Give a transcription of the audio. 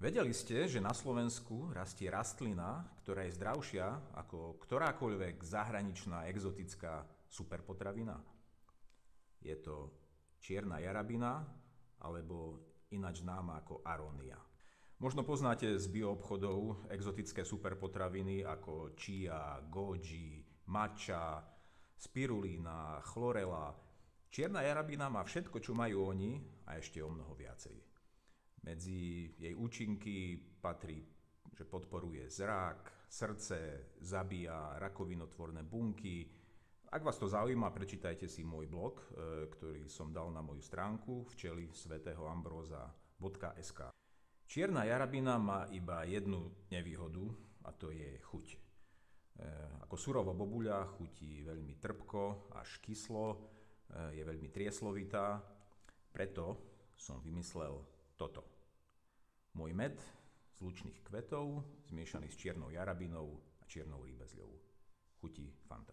Vedeli ste, že na Slovensku rastie rastlina, ktorá je zdravšia ako ktorákoľvek zahraničná exotická superpotravina? Je to čierna jarabina, alebo ináč známa ako arónia. Možno poznáte z bioobchodov exotické superpotraviny ako chia, goji, matcha, spirulína, chlorela. Čierna jarabina má všetko, čo majú oni a ešte o mnoho viacej. Medzi jej účinky patrí, že podporuje zrak, srdce, zabíja rakovinotvorné bunky. Ak vás to zaujíma, prečítajte si môj blog, ktorý som dal na moju stránku včely.ambroza.sk. Čierna jarabina má iba jednu nevýhodu, a to je chuť. Ako surová bobuľa chutí veľmi trpko až kyslo, je veľmi trieslovitá, preto som vymyslel toto. Môj med z lučných kvetov zmiešaný s čiernou jarabinou a čiernou rýbezľou. Chutí fantasticky.